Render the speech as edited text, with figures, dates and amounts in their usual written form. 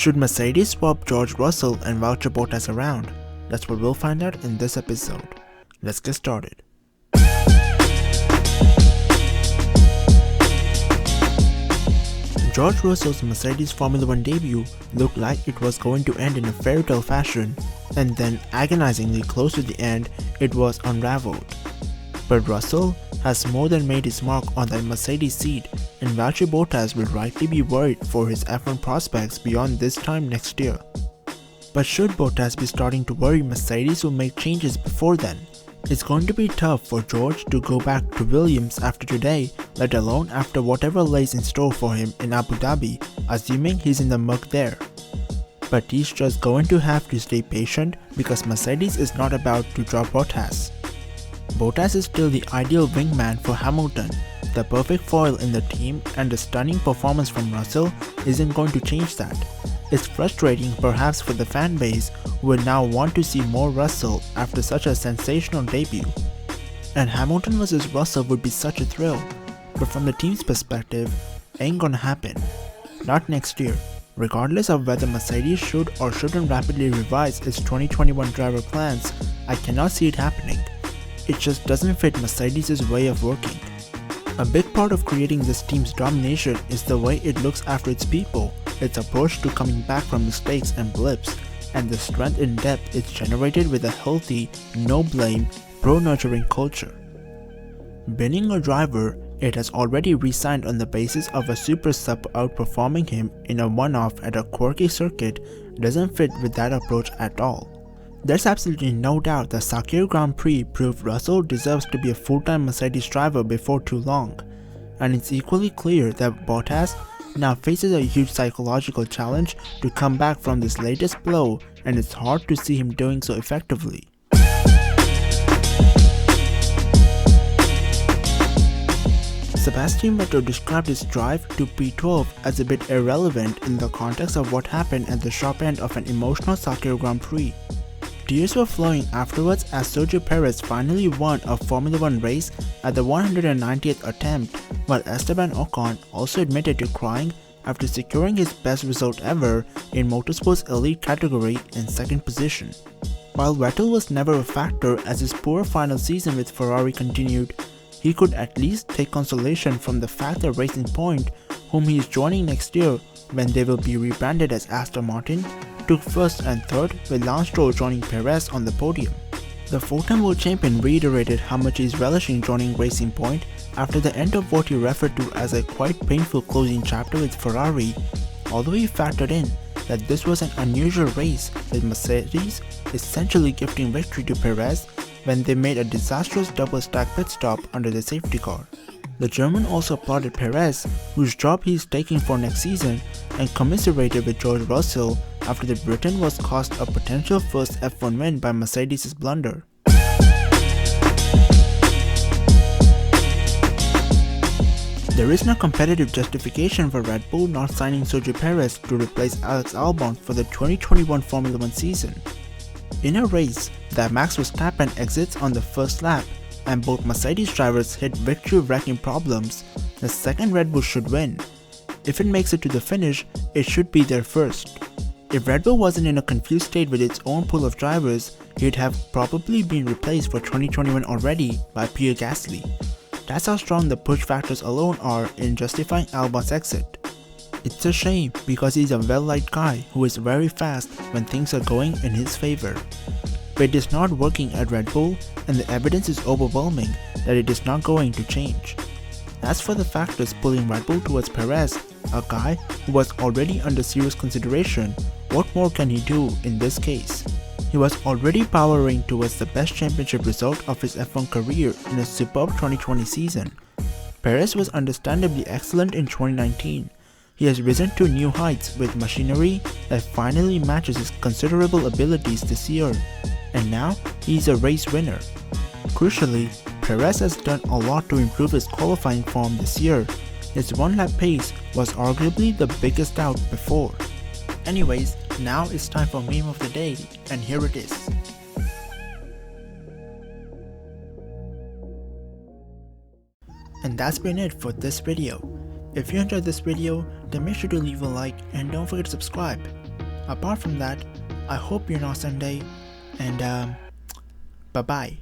Should Mercedes swap George Russell and Valtteri Bottas around? That's what we'll find out in this episode. Let's get started. George Russell's Mercedes Formula 1 debut looked like it was going to end in a fairy tale fashion, and then agonizingly close to the end, it was unraveled. But Russell has more than made his mark on that Mercedes seat, and Valtteri Bottas will rightly be worried for his F1 prospects beyond this time next year. But should Bottas be starting to worry Mercedes will make changes before then? It's going to be tough for George to go back to Williams after today, let alone after whatever lays in store for him in Abu Dhabi, assuming he's in the muck there. But he's just going to have to stay patient because Mercedes is not about to drop Bottas. Bottas is still the ideal wingman for Hamilton, the perfect foil in the team, and the stunning performance from Russell isn't going to change that. It's frustrating perhaps for the fan base who will now want to see more Russell after such a sensational debut. And Hamilton vs Russell would be such a thrill, but from the team's perspective, ain't gonna happen. Not next year. Regardless of whether Mercedes should or shouldn't rapidly revise its 2021 driver plans, I cannot see it happening. It just doesn't fit Mercedes' way of working. A big part of creating this team's domination is the way it looks after its people, its approach to coming back from mistakes and blips, and the strength in depth it's generated with a healthy, no-blame, pro-nurturing culture. Binning a driver it has already re-signed on the basis of a super sub outperforming him in a one-off at a quirky circuit doesn't fit with that approach at all. There's absolutely no doubt the Sakir Grand Prix proved Russell deserves to be a full-time Mercedes driver before too long, and it's equally clear that Bottas now faces a huge psychological challenge to come back from this latest blow, and it's hard to see him doing so effectively. Sebastian Vettel described his drive to P12 as a bit irrelevant in the context of what happened at the sharp end of an emotional Sakir Grand Prix. Tears were flowing afterwards as Sergio Perez finally won a Formula 1 race at the 190th attempt, while Esteban Ocon also admitted to crying after securing his best result ever in motorsport's elite category in second position. While Vettel was never a factor as his poor final season with Ferrari continued, he could at least take consolation from the fact that Racing Point, whom he is joining next year when they will be rebranded as Aston Martin, took first and third, with Lance Stroll joining Perez on the podium. The four-time world champion reiterated how much he is relishing joining Racing Point after the end of what he referred to as a quite painful closing chapter with Ferrari, although he factored in that this was an unusual race with Mercedes essentially gifting victory to Perez when they made a disastrous double-stack pit stop under the safety car. The German also applauded Perez, whose job he is taking for next season, and commiserated with George Russell after the Briton was cost a potential first F1 win by Mercedes' blunder. There is no competitive justification for Red Bull not signing Sergio Perez to replace Alex Albon for the 2021 Formula 1 season. In a race that Max Verstappen exits on the first lap, and both Mercedes drivers hit victory-wrecking problems, the second Red Bull should win. If it makes it to the finish, it should be their first. If Red Bull wasn't in a confused state with its own pool of drivers, he'd have probably been replaced for 2021 already by Pierre Gasly. That's how strong the push factors alone are in justifying Albon's exit. It's a shame because he's a well-liked guy who is very fast when things are going in his favor. But it is not working at Red Bull, and the evidence is overwhelming that it is not going to change. As for the factors pulling Red Bull towards Perez, a guy who was already under serious consideration, what more can he do in this case? He was already powering towards the best championship result of his F1 career in a superb 2020 season. Perez was understandably excellent in 2019. He has risen to new heights with machinery that finally matches his considerable abilities this year, and now he's a race winner. Crucially, Perez has done a lot to improve his qualifying form this year. His one-lap pace was arguably the biggest doubt before. Anyways, now it's time for meme of the day, and here it is. And that's been it for this video. If you enjoyed this video, then make sure to leave a like and don't forget to subscribe. Apart from that, I hope you're an awesome day, and bye bye.